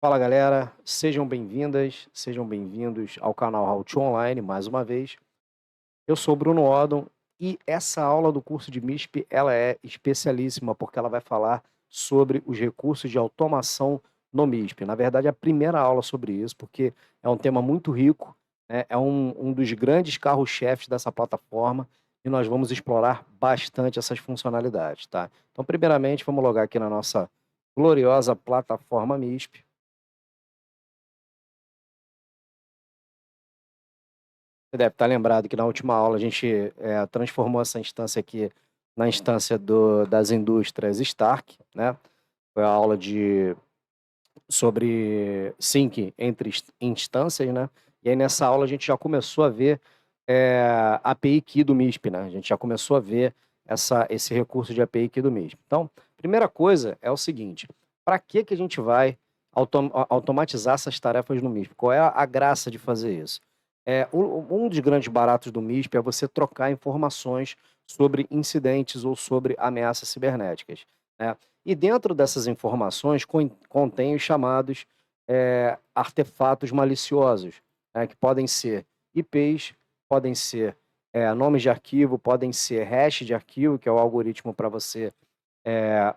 Fala galera, sejam bem-vindas, sejam bem-vindos ao canal How to Online mais uma vez. Eu sou o Bruno Odon e essa aula do curso de MISP ela é especialíssima porque ela vai falar sobre os recursos de automação no MISP. Na verdade, é a primeira aula sobre isso, porque é um tema muito rico, né? É um dos grandes carros-chefes dessa plataforma e nós vamos explorar bastante essas funcionalidades, tá? Então, primeiramente, vamos logar aqui na nossa gloriosa plataforma MISP. Você deve estar lembrado que na última aula a gente transformou essa instância aqui na instância das indústrias Stark, né? Foi a aula sobre sync entre instâncias, né? E aí nessa aula a gente já começou a ver a API Key do MISP, né? A gente já começou a ver esse recurso de API Key do MISP. Então, primeira coisa é o seguinte: para que a gente vai automatizar essas tarefas no MISP? Qual é a graça de fazer isso? Um dos grandes baratos do MISP é você trocar informações sobre incidentes ou sobre ameaças cibernéticas, né? E dentro dessas informações contém os chamados artefatos maliciosos, né, que podem ser IPs, podem ser nomes de arquivo, podem ser hash de arquivo, que é o algoritmo para você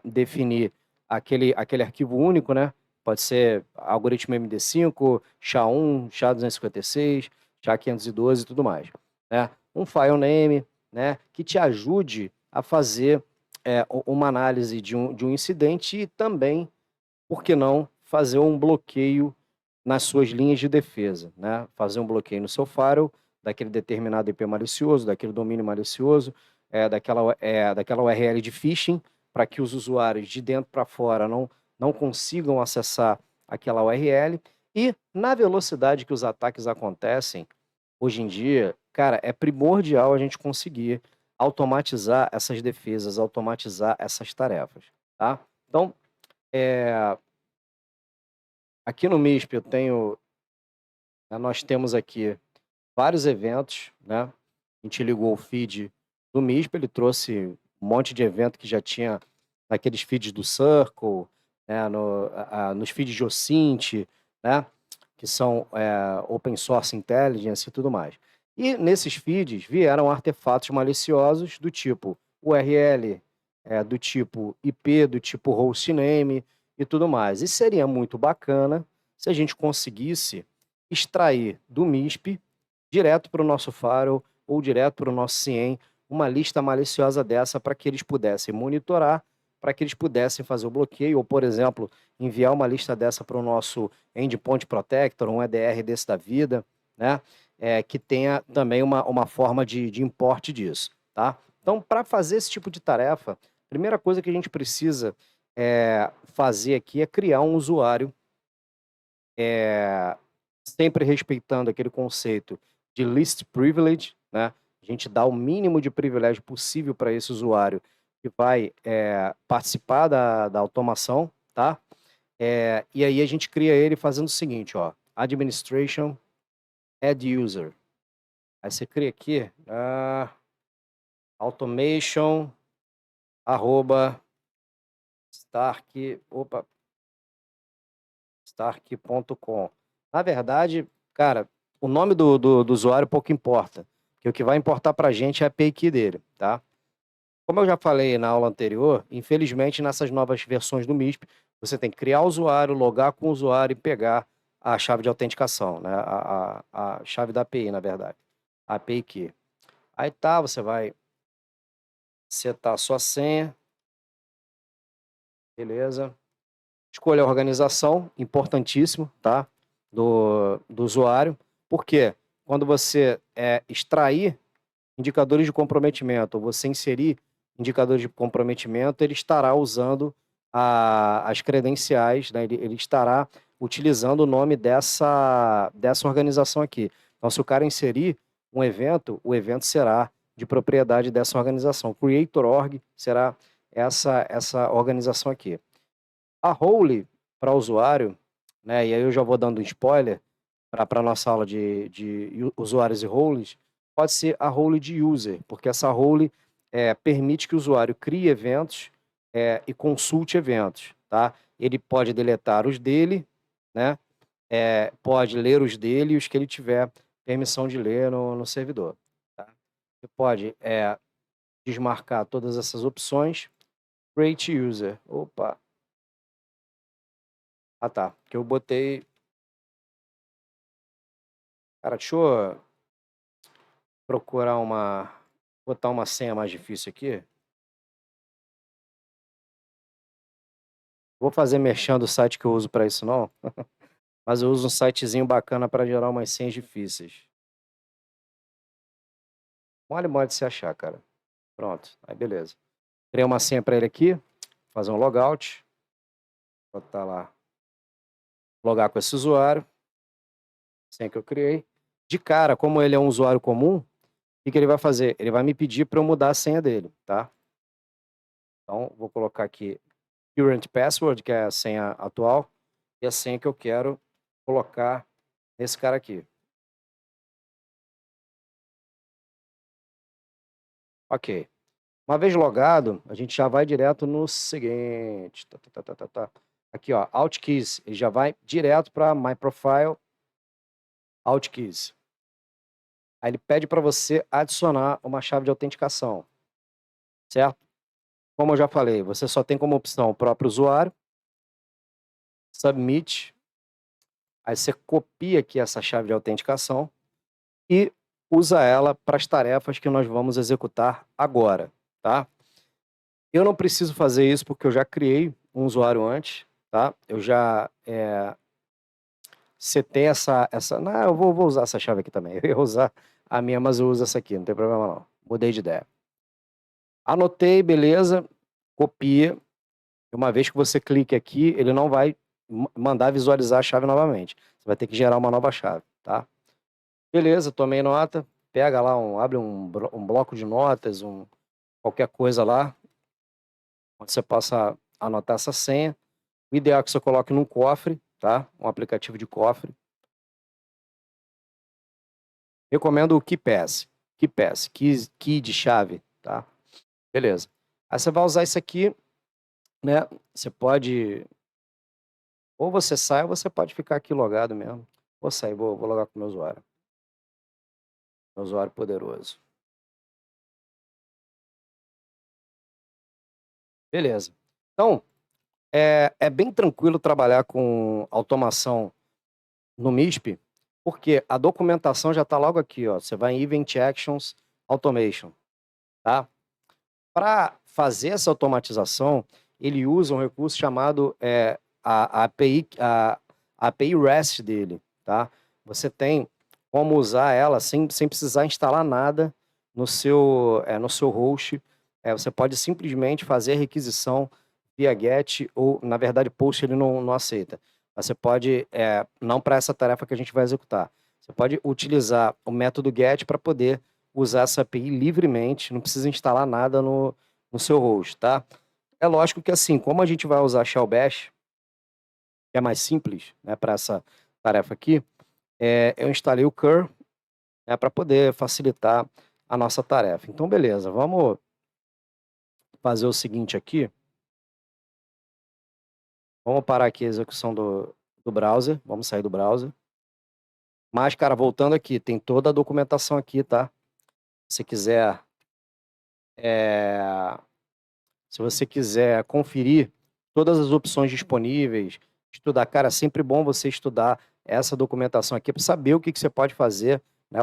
definir aquele arquivo único, né? Pode ser algoritmo MD5, SHA-1, SHA-256, SHA-512 e tudo mais, né? Um file name, né, que te ajude a fazer uma análise de um incidente e também, por que não, fazer um bloqueio nas suas linhas de defesa, né? Fazer um bloqueio no seu firewall daquele determinado IP malicioso, daquele domínio malicioso, daquela URL de phishing, para que os usuários de dentro para fora não consigam acessar aquela URL. E na velocidade que os ataques acontecem, hoje em dia, cara, é primordial a gente conseguir automatizar essas defesas, automatizar essas tarefas, tá? Então, é, aqui no MISP nós temos aqui vários eventos, né? A gente ligou o feed do MISP, ele trouxe um monte de evento que já tinha naqueles feeds do Circle, né? Nos feeds de OSINT, né? Que são Open Source Intelligence e tudo mais. E nesses feeds vieram artefatos maliciosos do tipo URL, do tipo IP, do tipo hostname e tudo mais. E seria muito bacana se a gente conseguisse extrair do MISP direto para o nosso firewall ou direto para o nosso CIEM uma lista maliciosa dessa para que eles pudessem monitorar, para que eles pudessem fazer o bloqueio, ou, por exemplo, enviar uma lista dessa para o nosso Endpoint Protector, um EDR desse da vida, né? Que tenha também uma forma de import disso, tá? Então, para fazer esse tipo de tarefa, a primeira coisa que a gente precisa fazer aqui é criar um usuário sempre respeitando aquele conceito de least privilege, né? A gente dá o mínimo de privilégio possível para esse usuário que vai participar da automação, tá? E aí a gente cria ele fazendo o seguinte, ó, administration add user. Aí você cria aqui automation arroba stark.com. Na verdade, cara, o nome do usuário pouco importa, porque o que vai importar para a gente é a API key dele, tá? Como eu já falei na aula anterior, infelizmente nessas novas versões do MISP, você tem que criar o usuário, logar com o usuário e pegar a chave de autenticação, né? A chave da API, na verdade, a API key. Aí tá, você vai setar a sua senha, beleza? Escolha a organização, importantíssimo, tá? Do usuário. Por quê? Quando você extrair indicadores de comprometimento, ou você inserir indicadores de comprometimento, ele estará usando as credenciais, né? Ele estará utilizando o nome dessa organização aqui. Então, se o cara inserir um evento, o evento será de propriedade dessa organização. Creator.org será essa organização aqui. A role para usuário, né, e aí eu já vou dando um spoiler para a nossa aula de usuários e roles, pode ser a role de user, porque essa role permite que o usuário crie eventos e consulte eventos, tá? Ele pode deletar os dele né, pode ler os dele e os que ele tiver permissão de ler no servidor, tá? Você pode desmarcar todas essas opções. Create user. Opa. Ah, tá. Que eu botei. Cara, deixa eu procurar botar uma senha mais difícil aqui. Vou fazer merchan do site que eu uso para isso, não. Mas eu uso um sitezinho bacana para gerar umas senhas difíceis. Mole de se achar, cara. Pronto. Aí, beleza. Criei uma senha para ele aqui. Fazer um logout. Botar lá. Logar com esse usuário. Senha que eu criei. De cara, como ele é um usuário comum, o que ele vai fazer? Ele vai me pedir para eu mudar a senha dele, tá? Então, vou colocar aqui current password, que é a senha atual, e a senha que eu quero colocar nesse cara aqui. Ok. Uma vez logado, a gente já vai direto no seguinte. Aqui, ó, Alt Keys. Ele já vai direto para My Profile, Alt Keys. Aí ele pede para você adicionar uma chave de autenticação, certo? Como eu já falei, você só tem como opção o próprio usuário, Submit. Aí você copia aqui essa chave de autenticação e usa ela para as tarefas que nós vamos executar agora, tá? Eu não preciso fazer isso porque eu já criei um usuário antes, tá? Eu já setei não, eu vou usar essa chave aqui também. Eu ia usar a minha, mas eu uso essa aqui, não tem problema não. Mudei de ideia. Anotei, beleza, copia. Uma vez que você clique aqui, ele não vai mandar visualizar a chave novamente. Você vai ter que gerar uma nova chave, tá? Beleza, tomei nota. Pega lá, abre um bloco de notas, qualquer coisa lá, onde você possa anotar essa senha. O ideal é que você coloque num cofre, tá? Um aplicativo de cofre. Recomendo o KeePass. KeePass, key de chave, tá? Beleza. Aí você vai usar isso aqui, né? Você pode... Ou você sai, ou você pode ficar aqui logado mesmo. Vou sair, vou logar com o meu usuário. Meu usuário poderoso. Beleza. Então, é bem tranquilo trabalhar com automação no MISP, porque a documentação já está logo aqui, ó. Você vai em Event Actions Automation, tá? Para fazer essa automatização, ele usa um recurso chamado a API REST dele, tá? Você tem como usar ela sem precisar instalar nada no seu host. Você pode simplesmente fazer a requisição via GET ou, na verdade, POST ele não aceita. Você pode, não para essa tarefa que a gente vai executar, você pode utilizar o método GET para poder usar essa API livremente, não precisa instalar nada no seu host, tá? É lógico que assim, como a gente vai usar Shell Bash, que é mais simples, né, para essa tarefa aqui, eu instalei o curl, né, para poder facilitar a nossa tarefa. Então, beleza, vamos fazer o seguinte aqui. Vamos parar aqui a execução do browser, vamos sair do browser. Mas, cara, voltando aqui, tem toda a documentação aqui, tá? Se quiser, se você quiser conferir todas as opções disponíveis, estudar, cara, é sempre bom você estudar essa documentação aqui para saber o que você pode fazer, né?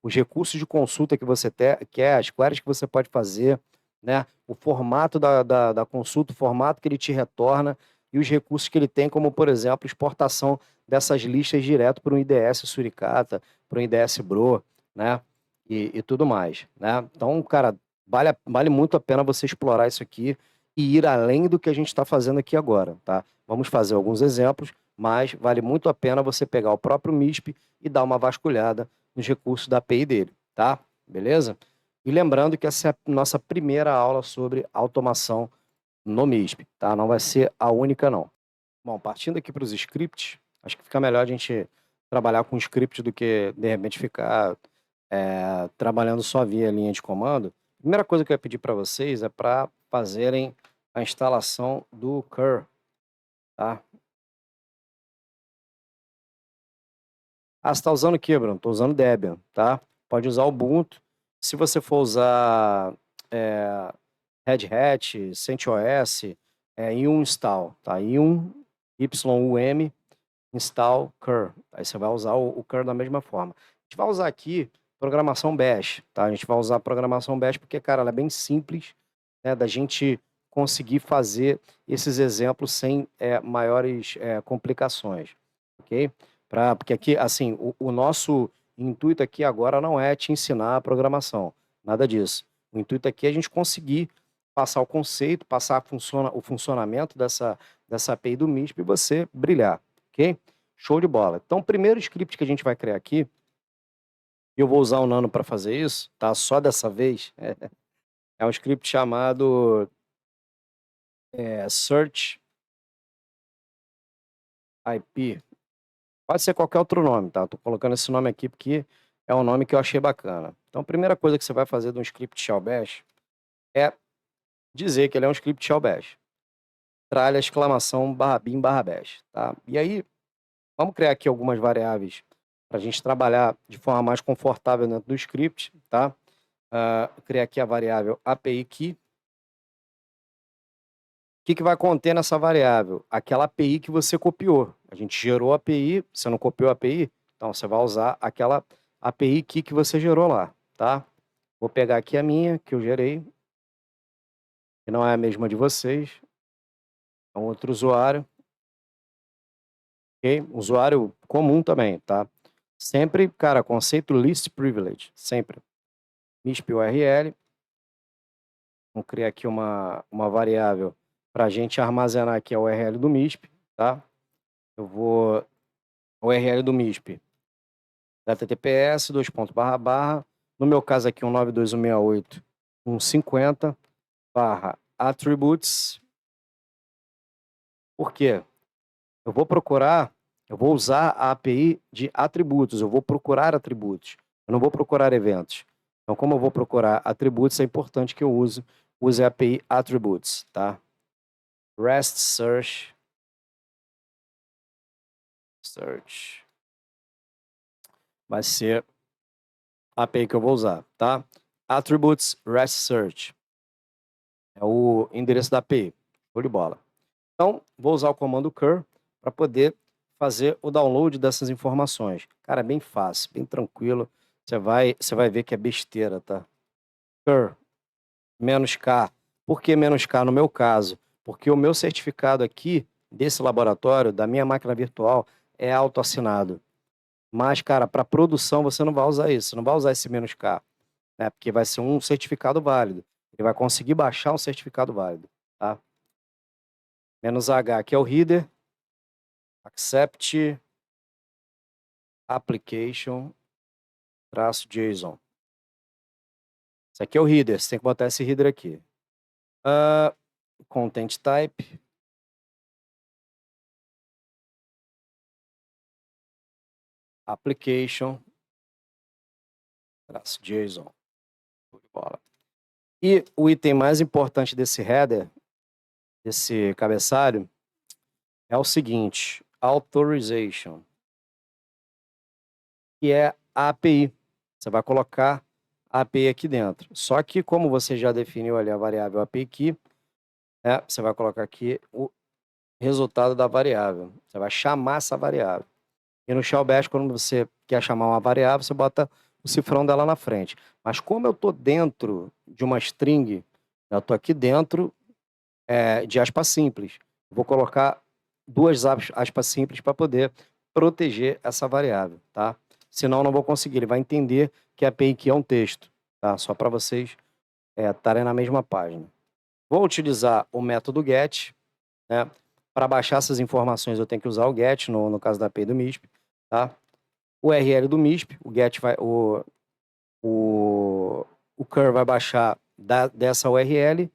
Os recursos de consulta que você quer, as queries que você pode fazer, né? O formato da consulta, o formato que ele te retorna e os recursos que ele tem, como, por exemplo, exportação dessas listas direto para um IDS Suricata, para um IDS Bro, né? E tudo mais, né? Então, cara, vale muito a pena você explorar isso aqui e ir além do que a gente está fazendo aqui agora, tá? Vamos fazer alguns exemplos, mas vale muito a pena você pegar o próprio MISP e dar uma vasculhada nos recursos da API dele, tá? Beleza? E lembrando que essa é a nossa primeira aula sobre automação no MISP, tá? Não vai ser a única, não. Bom, partindo aqui para os scripts, acho que fica melhor a gente trabalhar com script do que, de repente, ficar trabalhando só via linha de comando. A primeira coisa que eu ia pedir para vocês é para fazerem a instalação do curl, tá? Ah, você está usando o quê, Bruno? Estou usando Debian, tá? Pode usar o Ubuntu. Se você for usar Red Hat, CentOS, yum install, tá? Yum, YUM, install curl. Aí você vai usar o curl da mesma forma. A gente vai usar aqui programação bash, tá? A gente vai usar programação bash porque, cara, ela é bem simples, né, da gente conseguir fazer esses exemplos sem maiores complicações, ok? Porque aqui, assim, o nosso intuito aqui agora não é te ensinar a programação, nada disso. O intuito aqui é a gente conseguir passar o conceito, passar o funcionamento dessa API do MISP e você brilhar, ok? Show de bola. Então, o primeiro script que a gente vai criar aqui, eu vou usar o Nano para fazer isso, tá? Só dessa vez. É um script chamado Search IP. Pode ser qualquer outro nome, tá? Tô colocando esse nome aqui porque é um nome que eu achei bacana. Então, a primeira coisa que você vai fazer de um script shell bash é dizer que ele é um script shell bash. Tralha, exclamação, /bin /bash, tá? E aí, vamos criar aqui algumas variáveis para a gente trabalhar de forma mais confortável dentro do script, tá? Criar aqui a variável API key. O que vai conter nessa variável? Aquela API que você copiou. A gente gerou a API, você não copiou a API, então você vai usar aquela API key que você gerou lá, tá? Vou pegar aqui a minha, que eu gerei, que não é a mesma de vocês, é um outro usuário, ok? Usuário comum também, tá? Sempre, cara, conceito least privilege, sempre. MISP URL, vamos criar aqui uma variável para a gente armazenar aqui a URL do MISP, tá? Eu vou, a URL do MISP, https, no meu caso aqui, 192.168.150, attributes. Por quê? Eu vou usar a API de atributos, eu vou procurar atributos, eu não vou procurar eventos. Então, como eu vou procurar atributos, é importante que eu use a API attributes, tá? REST search vai ser a API que eu vou usar, tá? Attributes REST search é o endereço da API. Show de bola. Então, vou usar o comando cur para poder fazer o download dessas informações. Cara, é bem fácil, bem tranquilo. Você vai ver que é besteira, tá? Cur, -k. Por que -k no meu caso? Porque o meu certificado aqui, desse laboratório, da minha máquina virtual, é autoassinado. Mas, cara, para produção você não vai usar isso, você não vai usar esse -k, né? Porque vai ser um certificado válido. Ele vai conseguir baixar um certificado válido, tá? -h aqui é o header, accept application -json. Isso aqui é o header, você tem que botar esse header aqui. Content type, application -json. E o item mais importante desse header, desse cabeçalho, é o seguinte, authorization, que é a API. Você vai colocar a API aqui dentro. Só que como você já definiu ali a variável API key, você vai colocar aqui o resultado da variável. Você vai chamar essa variável. E no shell bash, quando você quer chamar uma variável, você bota o cifrão dela na frente. Mas como eu estou dentro de uma string, eu estou aqui dentro de aspas simples. Vou colocar duas aspas simples para poder proteger essa variável, tá? Senão não vou conseguir. Ele vai entender que a API aqui é um texto, tá? Só para vocês estarem na mesma página. Vou utilizar o método get, né? Para baixar essas informações eu tenho que usar o get, no caso da API do MISP, tá? O URL do MISP, o get vai, o cur vai baixar dessa URL,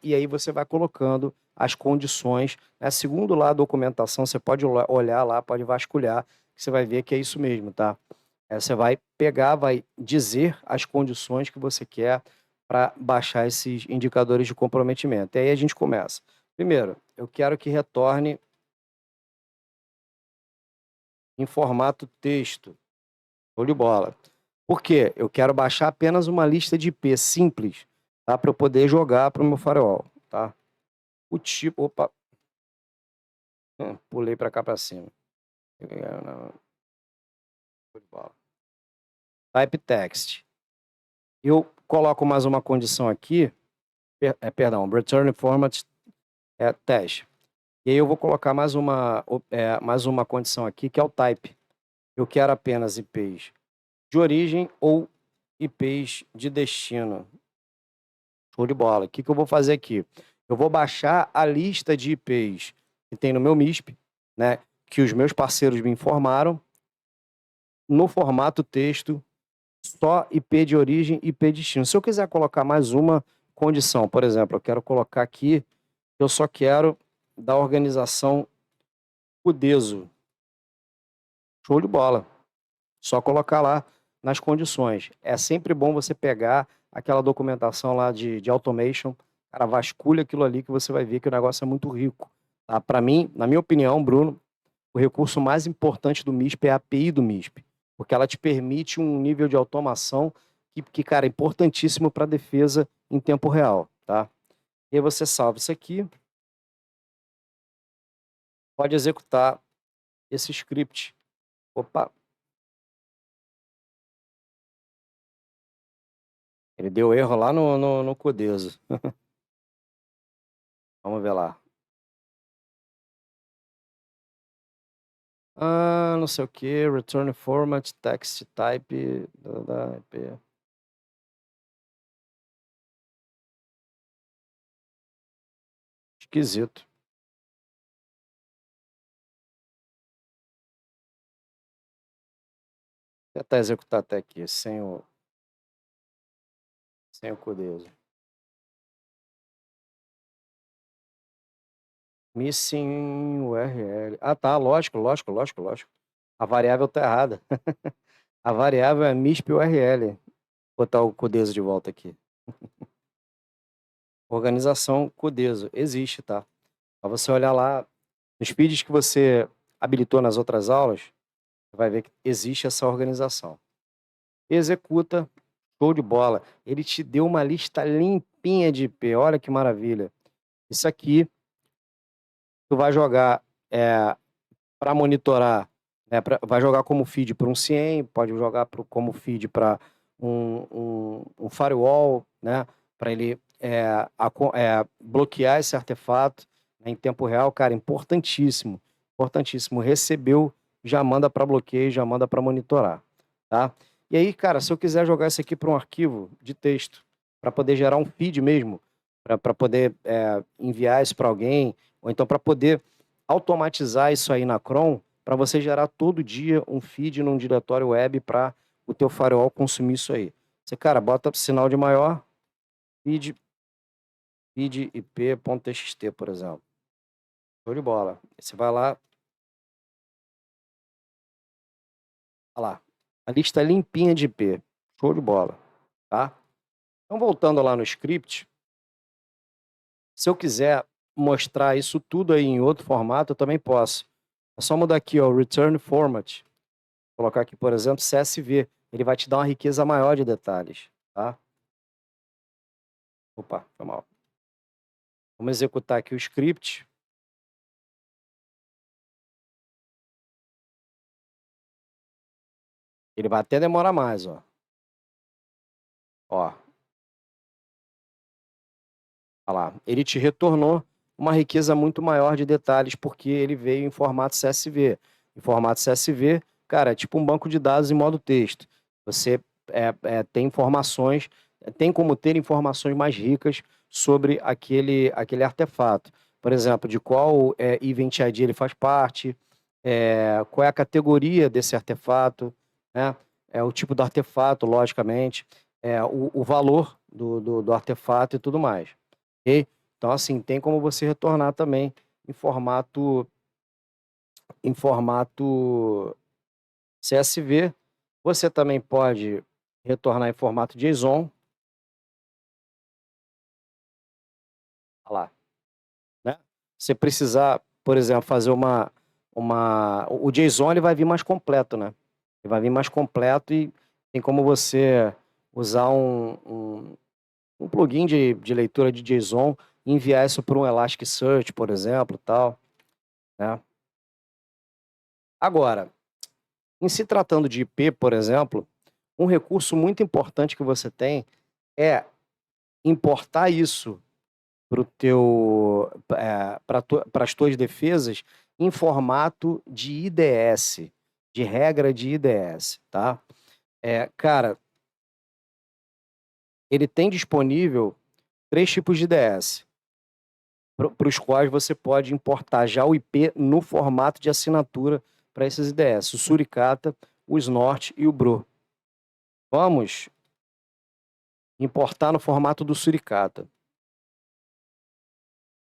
e aí você vai colocando as condições, né? Segundo lá a documentação, você pode olhar lá, pode vasculhar, que você vai ver que é isso mesmo, tá? Você vai pegar, vai dizer as condições que você quer para baixar esses indicadores de comprometimento. E aí a gente começa. Primeiro, eu quero que retorne em formato texto. Show de bola. Por quê? Eu quero baixar apenas uma lista de IP simples, tá? Para eu poder jogar para o meu firewall, tá? O tipo... Opa! Pulei para cá para cima. Show de bola. Type text. Eu coloco mais uma condição aqui, perdão, return format teste. E aí eu vou colocar mais uma condição aqui, que é o type. Eu quero apenas IPs de origem ou IPs de destino. Show de bola. O que eu vou fazer aqui? Eu vou baixar a lista de IPs que tem no meu MISP, né, que os meus parceiros me informaram, no formato texto, só IP de origem e IP de destino. Se eu quiser colocar mais uma condição, por exemplo, eu quero colocar aqui, eu só quero da organização Cudeso. Show de bola. Só colocar lá nas condições. É sempre bom você pegar aquela documentação lá de automation, cara, vasculha aquilo ali que você vai ver que o negócio é muito rico. Tá? Para mim, na minha opinião, Bruno, o recurso mais importante do MISP é a API do MISP, porque ela te permite um nível de automação cara, é importantíssimo para a defesa em tempo real, tá? E aí você salva isso aqui, pode executar esse script. Opa! Ele deu erro lá no Codeso. Vamos ver lá. Não sei o que, return format, text type, IP. Esquisito. Vou tentar executar até aqui, sem o Codeso. Missing URL. Ah, tá, lógico. A variável tá errada. A variável é MISP URL. Vou botar o Codeso de volta aqui. Organização Codeso. Existe, tá? Pra você olhar lá, nos feeds que você habilitou nas outras aulas, você vai ver que existe essa organização. Executa, show de bola. Ele te deu uma lista limpinha de IP. Olha que maravilha. Isso aqui, tu vai jogar para monitorar, né, vai jogar como feed para um CIEM, pode jogar como feed para um firewall, né, para ele bloquear esse artefato, né, em tempo real. Cara, importantíssimo, importantíssimo. Recebeu, já manda para bloqueio, já manda para monitorar, tá? E aí, cara, se eu quiser jogar isso aqui para um arquivo de texto, para poder gerar um feed mesmo, para poder enviar isso para alguém, ou então para poder automatizar isso aí na Chrome, para você gerar todo dia um feed num diretório web para o teu firewall consumir isso aí. Você, cara, bota sinal de maior, feed ip.txt, por exemplo. Show de bola. Você vai lá, olha lá, a lista limpinha de IP. Show de bola, tá? Então, voltando lá no script, se eu quiser mostrar isso tudo aí em outro formato, eu também posso. É só mudar aqui, ó, return format. Colocar aqui, por exemplo, CSV. Ele vai te dar uma riqueza maior de detalhes, tá? Opa, foi mal. Vamos executar aqui o script. Ele vai até demorar mais, ó. Ó. Olha lá. Ele te retornou uma riqueza muito maior de detalhes, porque ele veio em formato CSV. Em formato CSV, cara, é tipo um banco de dados em modo texto. Você tem informações, tem como ter informações mais ricas sobre aquele artefato. Por exemplo, de qual Event ID ele faz parte, qual é a categoria desse artefato, né? O tipo do artefato, logicamente, o valor do artefato e tudo mais. Ok? Então, assim, tem como você retornar também em formato CSV. Você também pode retornar em formato JSON. Olha lá, né? Você precisar, por exemplo, fazer o JSON ele vai vir mais completo, né? Ele vai vir mais completo e tem como você usar um plugin de leitura de JSON e enviar isso para um Elasticsearch, por exemplo, tal, né? Agora, em se tratando de IP, por exemplo, um recurso muito importante que você tem é importar isso para as tuas defesas em formato de IDS, de regra de IDS, tá? Cara, ele tem disponível 3 tipos de IDS, para os quais você pode importar já o IP no formato de assinatura para esses IDS, o Suricata, o Snort e o Bro. Vamos importar no formato do Suricata.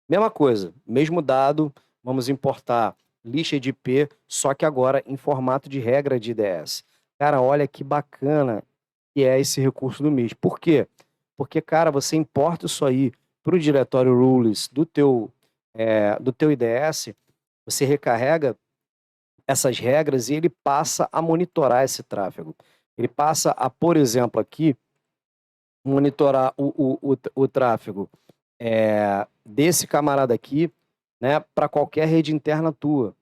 Mesma coisa, mesmo dado, vamos importar lista de IP, só que agora em formato de regra de IDS. Cara, olha que bacana que é esse recurso do MISP. Por quê? Porque, cara, você importa isso aí para o diretório rules do teu IDS, você recarrega essas regras e ele passa a monitorar esse tráfego. Ele passa a, por exemplo, aqui, monitorar o tráfego desse camarada aqui, né, para qualquer rede interna tua.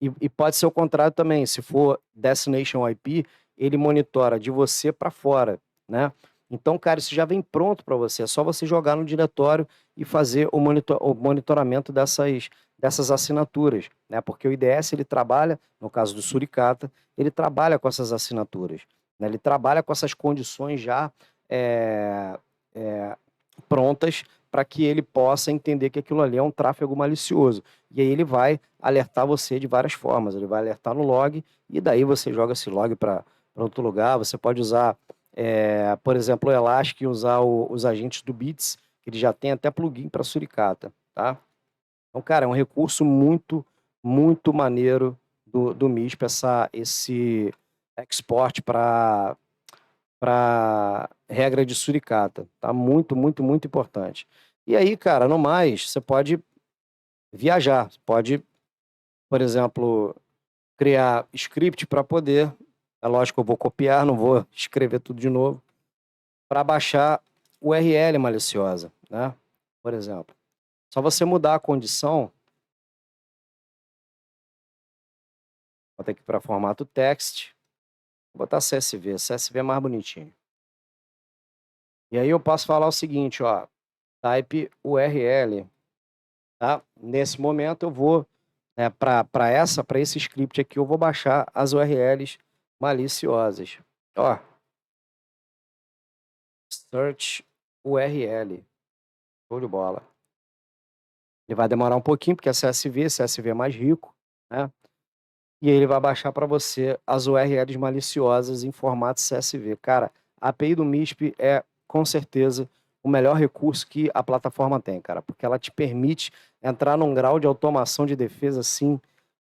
E pode ser o contrário também, se for Destination IP, ele monitora de você para fora, né? Então, cara, isso já vem pronto para você, é só você jogar no diretório e fazer o monitoramento dessas assinaturas, né? Porque o IDS, ele trabalha, no caso do Suricata, ele trabalha com essas assinaturas, né? Ele trabalha com essas condições já é, é, prontas para que ele possa entender que aquilo ali é um tráfego malicioso. E aí ele vai alertar você de várias formas. Ele vai alertar no log e daí você joga esse log para outro lugar. Você pode usar, por exemplo, o Elastic e usar os agentes do Bits, que ele já tem até plugin para Suricata, tá? Então, cara, é um recurso muito, muito maneiro do MISP, esse export para regra de Suricata, tá? Muito, muito, muito importante. E aí, cara, no mais, você pode viajar, você pode, por exemplo, criar script para poder, é lógico que eu vou copiar, não vou escrever tudo de novo, para baixar URL maliciosa, né? Por exemplo. Só você mudar a condição, vou ter que ir para formato text, vou botar CSV é mais bonitinho. E aí eu posso falar o seguinte, ó, type URL, tá? Nesse momento eu vou, para esse script aqui, eu vou baixar as URLs maliciosas. Ó, search URL. Show de bola. Ele vai demorar um pouquinho, porque é CSV é mais rico, né? E aí ele vai baixar para você as URLs maliciosas em formato CSV. Cara, a API do MISP é, com certeza, o melhor recurso que a plataforma tem, cara, porque ela te permite entrar num grau de automação de defesa, assim,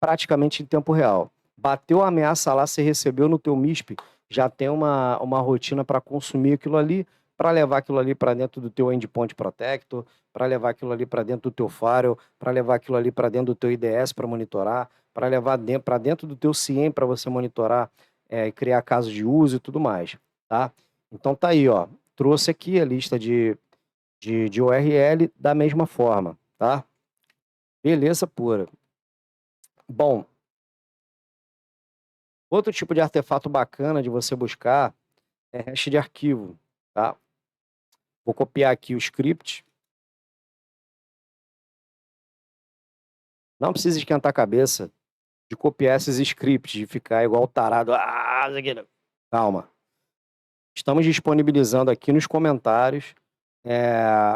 praticamente em tempo real. Bateu a ameaça lá, você recebeu no teu MISP, já tem uma rotina para consumir aquilo ali, para levar aquilo ali para dentro do teu Endpoint Protector, para levar aquilo ali para dentro do teu firewall, para levar aquilo ali para dentro do teu IDS para monitorar, para levar para dentro do teu CIEM para você monitorar e criar casos de uso e tudo mais, tá? Então tá aí, ó. Trouxe aqui a lista de URL da mesma forma, tá? Beleza pura. Bom, outro tipo de artefato bacana de você buscar é hash de arquivo, tá? Vou copiar aqui o script. Não precisa esquentar a cabeça de copiar esses scripts, de ficar igual tarado. Calma. Estamos disponibilizando aqui nos comentários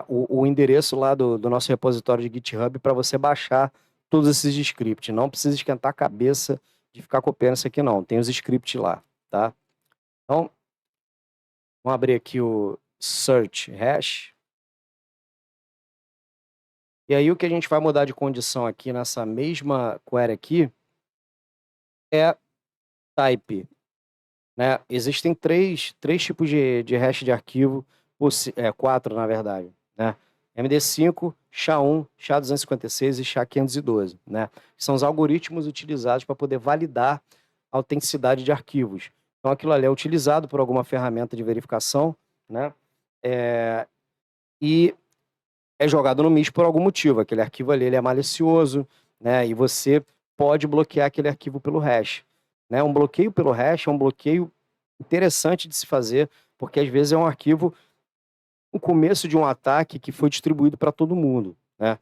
o endereço lá do nosso repositório de GitHub para você baixar todos esses scripts. Não precisa esquentar a cabeça de ficar copiando isso aqui, não. Tem os scripts lá, tá? Então, vamos abrir aqui o search hash. E aí o que a gente vai mudar de condição aqui nessa mesma query aqui é type, né? Existem três tipos de hash de arquivo, quatro na verdade, né? MD5, SHA-1, SHA-256 e SHA-512, né? São os algoritmos utilizados para poder validar a autenticidade de arquivos. Então, aquilo ali é utilizado por alguma ferramenta de verificação, né? E é jogado no MISP por algum motivo. Aquele arquivo ali ele é malicioso, né? E você pode bloquear aquele arquivo pelo hash, né? Um bloqueio pelo hash é um bloqueio interessante de se fazer, porque às vezes é um arquivo, o começo de um ataque que foi distribuído para todo mundo, né?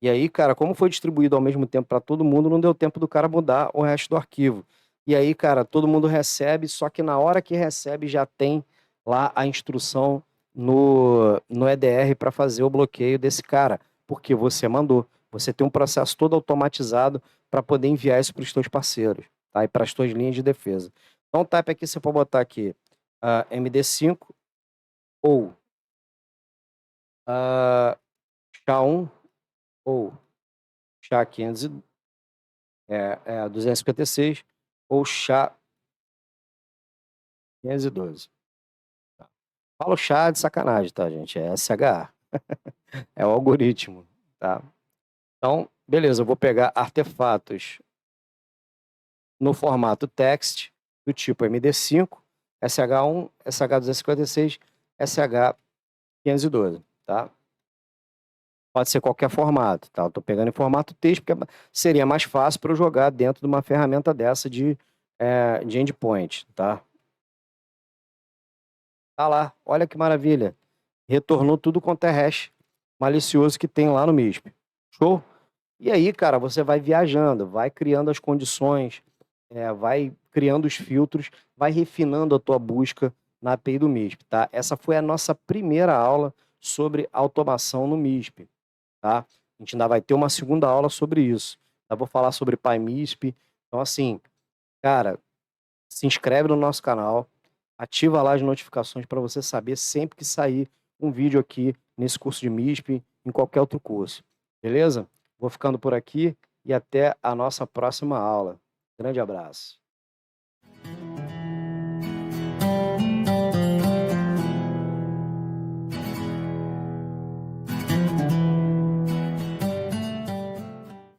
E aí, cara, como foi distribuído ao mesmo tempo para todo mundo, não deu tempo do cara mudar o resto do arquivo. E aí, cara, todo mundo recebe, só que na hora que recebe já tem lá a instrução no EDR para fazer o bloqueio desse cara, porque você mandou. Você tem um processo todo automatizado para poder enviar isso para os teus parceiros, tá? E para as tuas linhas de defesa. Então, type aqui, você pode botar aqui MD5 ou SHA-1 ou SHA-256 ou SHA-512. Tá. Falo SHA de sacanagem, tá, gente? É SHA. É o algoritmo, tá? Então, beleza, eu vou pegar artefatos no formato text do tipo MD5, SH1, SH256, SH512, tá? Pode ser qualquer formato, tá? Eu tô pegando em formato texto porque seria mais fácil para eu jogar dentro de uma ferramenta dessa de endpoint, tá? Tá lá, olha que maravilha. Retornou tudo quanto é hash malicioso que tem lá no MISP. Show? E aí, cara, você vai viajando, vai criando as condições, vai criando os filtros, vai refinando a tua busca na API do MISP, tá? Essa foi a nossa primeira aula sobre automação no MISP, tá? A gente ainda vai ter uma segunda aula sobre isso. Eu vou falar sobre PyMISP. Então, assim, cara, se inscreve no nosso canal, ativa lá as notificações para você saber sempre que sair um vídeo aqui nesse curso de MISP, em qualquer outro curso. Beleza? Vou ficando por aqui e até a nossa próxima aula. Grande abraço.